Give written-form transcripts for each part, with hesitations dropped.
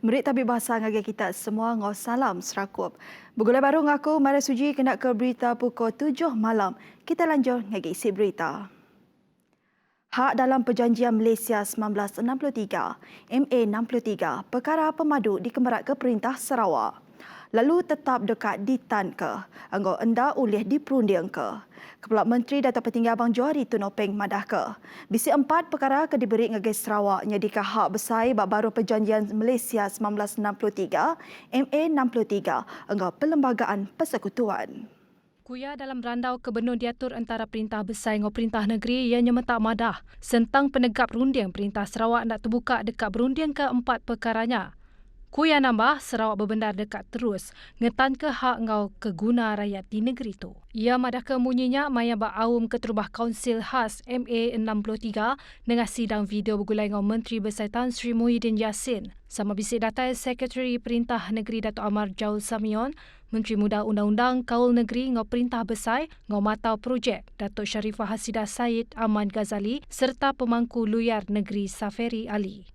Merit tabik bahasa ngagi kita semua ngau salam serakup. Bergulai baru ngaku Maria Suji kena ke berita pukul 7 malam. Kita lanjut ngagi isi berita. Hak dalam Perjanjian Malaysia 1963, MA 63, perkara pemadu dikemerat ke Perintah Sarawak. Lalu tetap dekat di Tan ke, anggo enda ulih diperunding ke. Kepala Menteri Datuk Petinggi Abang Johari Tunopeng madah ke. Bisi 4 perkara ke diberi ngagai Sarawak nyadika hak besar bak baru Perjanjian Malaysia 1963, MA 63, anggo Perlembagaan Persekutuan. Kuya dalam randau kebenun diatur antara Perintah Besar dengan Perintah Negeri ianya mentak madah sentang penegap runding Perintah Sarawak nak terbuka dekat berunding ke-4 perkaranya. Kuya nambah Sarawak berbendar dekat terus ngetan ke hak ngau keguna rakyat di negeri tu. Ia madah kemunyinya maya bak awum keterubah Kaunsil Khas MA 63 dengan sidang video bergulai ngau Menteri Besar Tan Sri Muhyiddin Yassin. Sama bisik data Sekretari Perintah Negeri Datuk Amar Jaul Samion, Menteri Muda Undang-Undang Kaul Negeri ngau Perintah Besar ngau Matau Projek Datuk Sharifah Hasidah Said Aman Ghazali serta pemangku Luyar Negeri Saferi Ali.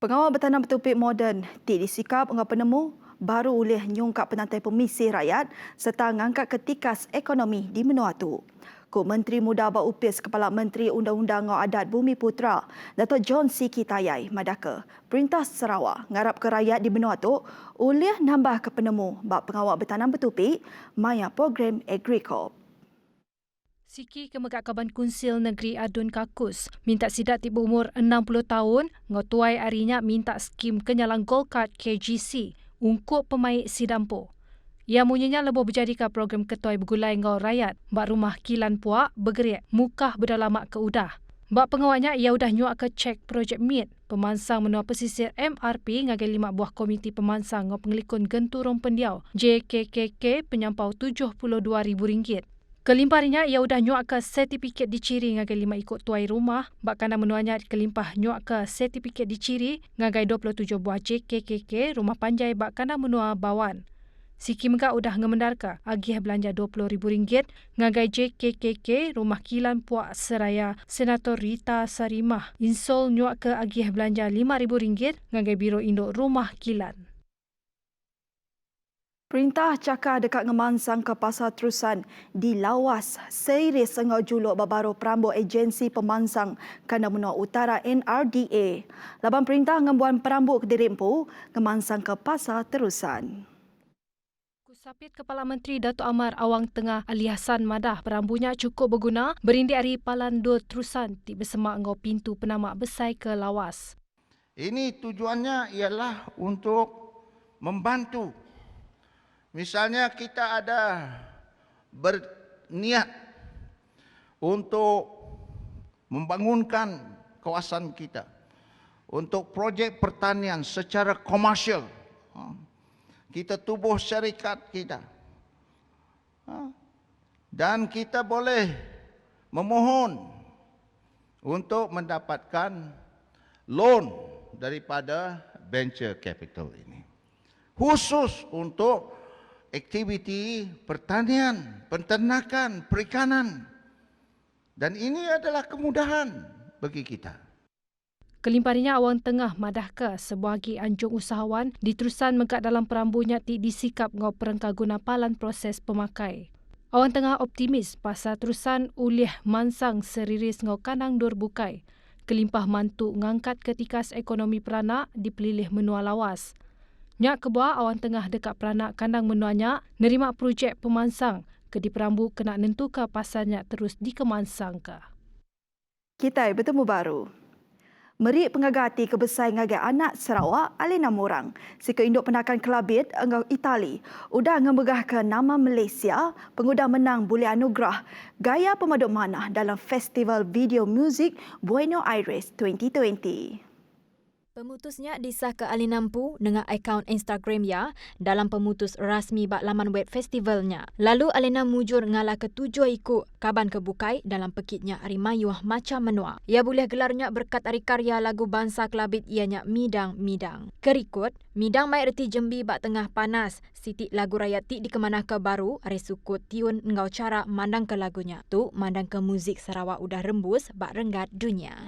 Pengawal bertanam bertopik moden disikap dengan penemu baru oleh nyungkap penantai pemisih rakyat serta ngangkat ketikas ekonomi di menua tu. Ko Menteri Muda Bak Upis Kepala Menteri Undang-Undang Ngau Adat Bumi Putra Datuk John Siki Tayai madaka Perintah Sarawak ngarap ke rakyat di benua tu oleh nambah ke penemu bak pengawal bertanam bertopik maya program Agricorp. Siki Kemegak Kaban Kunsil Negeri Adun Kakus minta sidak tiba umur 60 tahun ngotuai arinya minta skim kenyalang Gold Card KGC untuk pemain sidampo. Ia munyinya lebih berjadika program ketuai bergulai ngau rakyat bak rumah kilan puak bergerak mukah berdalamak ke udah. Bak pengawalnya ia udah nyuak ke cek projek MIT pemansang menua pesisir MRP ngagai 5 buah komiti pemansang ngau pengelikun genturong pendiau JKKK penyampau RM72,000. Kelimpahnya ia udah nyuak ke sertifikat diciri ngagai 5 ikut tuai rumah, bakana menuanya kelimpah nyuak ke sertifikat diciri ngagai 27 buah JKKK rumah panjai bakana menua bawan. Siki Megak udah ngemendarka agih belanja RM20,000 ngagai JKKK rumah kilan puak seraya Senator Rita Sarimah insol nyuak ke agih belanja RM5,000 ngagai biro induk rumah kilan. Perintah cakar dekat ngemansang ke pasar terusan dilawas seiris sengau juluk babaru perambut agensi pemansang Kanda Menua Utara NRDA. Laban perintah ngembuan perambut ke Dirimpu ngemansang ke pasar terusan. Kusapit Kepala Menteri Datuk Amar Awang Tengah Ali Hassan madah perambunya cukup berguna berindik hari Palan 2 terusan di bersemak ngau pintu penamak besar ke lawas. Ini tujuannya ialah untuk membantu. Misalnya kita ada berniat untuk membangunkan kawasan kita untuk projek pertanian secara komersial. Kita tubuh syarikat kita. Dan kita boleh memohon untuk mendapatkan loan daripada venture capital ini. Khusus untuk aktiviti pertanian, penternakan, perikanan. Dan ini adalah kemudahan bagi kita. Kelimpahnya Awang Tengah madah ke sebuah anjung usahawan di terusan megak dalam perambunya disikap ngau perengka guna palan proses pemakai. Awang Tengah optimis pasal terusan ulih mansang seriris ngau kanang dur bukai. Kelimpah mantu ngangkat ketikas ekonomi peranak dipelilih menua lawas. Nyak kebuah Awang Tengah dekat peranak kandang menuanya nerima projek pemansang ke di perambu kena nentuka pasarnya terus dikemansang ke. Kita bertemu baru. Merik pengagati kebesar ngagai anak Sarawak Alina Murang. Sika induk penakan kelabit engau Itali udah ngemegahkan nama Malaysia pengudah menang boleh anugerah gaya pemaduk manah dalam Festival Video Muzik Buenos Aires 2020. Pemutusnya disah ke Alina Mpu dengan akaun Instagram ya dalam pemutus rasmi bak laman web festivalnya. Lalu Alina mujur ngalah ke-7 ikut kaban kebukai dalam pekitnya Arimayuh macam menua. Ia boleh gelarnya berkat ari karya lagu bangsa kelabit ianya Midang-Midang. Kerikut, Midang mai reti Jembi bak tengah panas. Sitik lagu raya ti di kemanah ke baru ari sukut tiun ngau cara mandang ke lagunya. Tu mandang ke muzik Sarawak udah rembus bak renggat dunia.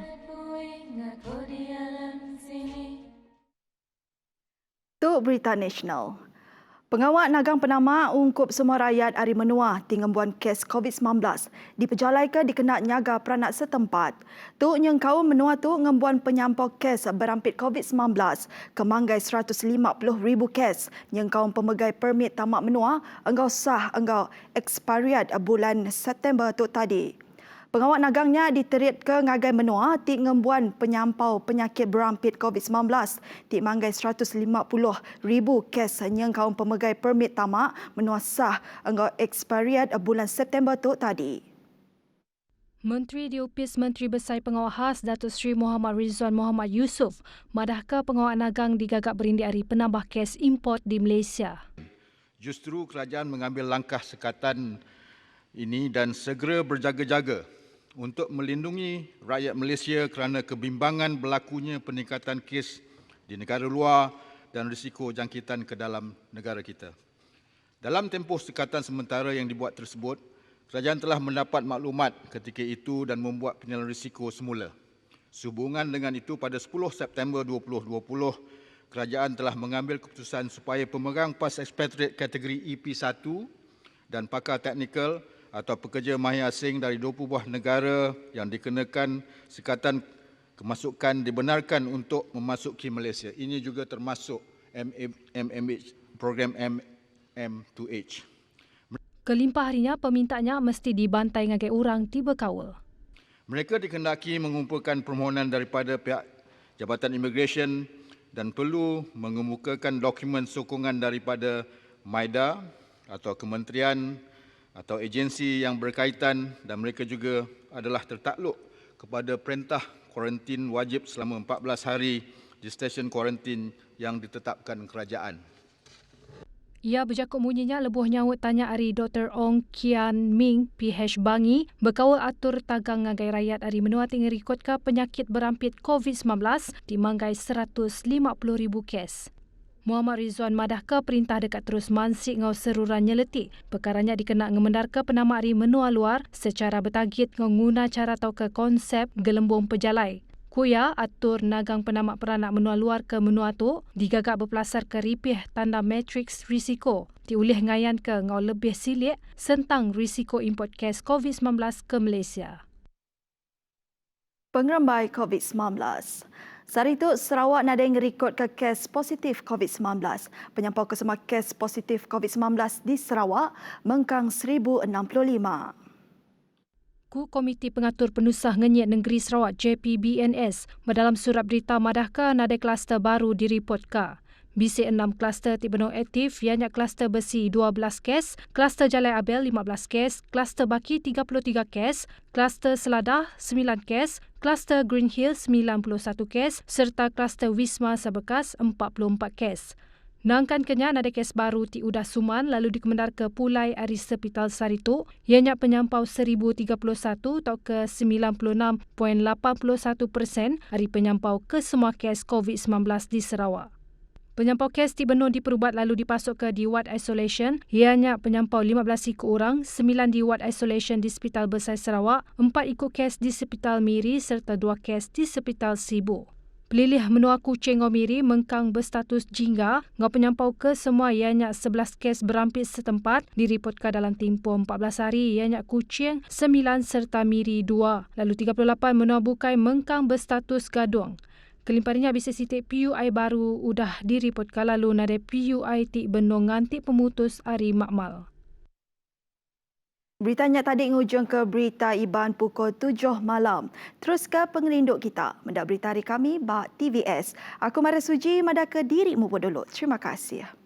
Untuk berita nasional. Pengawal Nagang Penama ungkup semua rakyat Ari Menua tingembuan kes COVID-19 diperjalaikan dikenak nyaga peranak setempat. Tu nyengkau Menua tu ngembuan penyampau kes berampit COVID-19 ke manggai 150,000 kes. Nyengkau pemegai permit tamak Menua enggau sah enggau ekspiriat bulan September tu tadi. Pengawal nagangnya diterit ke ngagai Menua ti ngembuan penyampau penyakit berampit COVID-19 ti manggai 150,000 kes nyengkau pemegai permit tamak Menua sah enggau ekspiriat bulan September tu tadi. Menteri Diopis Menteri Besar Pengawal Khas Datuk Seri Muhammad Rizwan Muhammad Yusof madahkah pengawal nagang digagak berindik hari penambah kes import di Malaysia. Justru kerajaan mengambil langkah sekatan ini dan segera berjaga-jaga untuk melindungi rakyat Malaysia kerana kebimbangan berlakunya peningkatan kes di negara luar dan risiko jangkitan ke dalam negara kita. Dalam tempoh sekatan sementara yang dibuat tersebut, kerajaan telah mendapat maklumat ketika itu dan membuat penilaian risiko semula. Sehubungan dengan itu, pada 10 September 2020, kerajaan telah mengambil keputusan supaya pemegang pas expatriate kategori EP1 dan pakar teknikal atau pekerja mahir asing dari 20 buah negara yang dikenakan sekatan kemasukan dibenarkan untuk memasuki Malaysia. Ini juga termasuk MMH, program MM2H. Kelimpah harinya pemintaknya mesti dibantai ngagai orang tiba kawal. Mereka dikehendaki mengumpulkan permohonan daripada pihak Jabatan Immigration dan perlu mengemukakan dokumen sokongan daripada MIDA atau kementerian atau agensi yang berkaitan, dan mereka juga adalah tertakluk kepada perintah kuarantin wajib selama 14 hari di stesen kuarantin yang ditetapkan kerajaan. Ia berjakut bunyinya lebuh nyawut tanya hari Dr. Ong Kian Ming PH Bangi berkawal atur tagang ngagai rakyat Ari Menua tinggi rekodkan penyakit berampit COVID-19 di manggai 150,000 kes. Muhammad Rizwan madahkah perintah dekat terus mansik ngau seruran nyeletik. Perkaranya dikenak ngemendarka penama Ari Menua luar secara bertagit nguna cara atau ke konsep gelembung pejalai. Kuya atur nagang penamak peranak Menua luar ke Menua tu digagak berpelasar ke ripih tanda matriks risiko. Diulih ngayan ke ngau lebih silik sentang risiko import kes COVID-19 ke Malaysia. Pengerembai COVID-19. Saat itu, Sarawak nada yang rekod ke kes positif COVID-19. Penyampau kesemua kes positif COVID-19 di Sarawak mengkang 1,065. Komiti Pengatur Penusah Ngenyit Negeri Sarawak JPBNS dalam surat berita madahkah nada kluster baru diripotkan. Bisik 6 kluster tibenung aktif, ianya kluster besi 12 kes, kluster Jalai Abel 15 kes, kluster Baki 33 kes, kluster Seladah 9 kes, kluster Green Hill 91 kes serta kluster Wisma Sabekas 44 kes. Nangkan kenya ada kes baru ti udah suman lalu dikemendar ke Pulai Ari Sepital Saritu, ianya penyampau 1,031 atau ke 96.81% hari penyampau ke semua kes COVID-19 di Sarawak. Penyampau kes di Benua diperubat lalu dipasuk ke di ward isolation. Ianya penyampau 15 ikut orang, 9 di ward isolation di Hospital Besar Sarawak, 4 ikut kes di Hospital Miri serta 2 kes di Hospital Sibu. Pelilih Menua Kuching Miri mengkang berstatus jingga, ngau penyampau ke semua ianya 11 kes berampit setempat diripotkan dalam tempoh 14 hari ianya Kuching 9 serta Miri 2. Lalu 38 Menua Bukai mengkang berstatus gaduang. Kelimpahannya bisa sitik PUI baru udah diripotkan lalu nada PUI tik benung ngantik pemutus Ari Makmal. Beritanya tadi ngujung ke berita Iban pukul 7 malam. Terus ke pengelinduk kita. Mendak berita hari kami, Bak TVS. Aku Mara Suji, madah ke dirimu dulu. Terima kasih.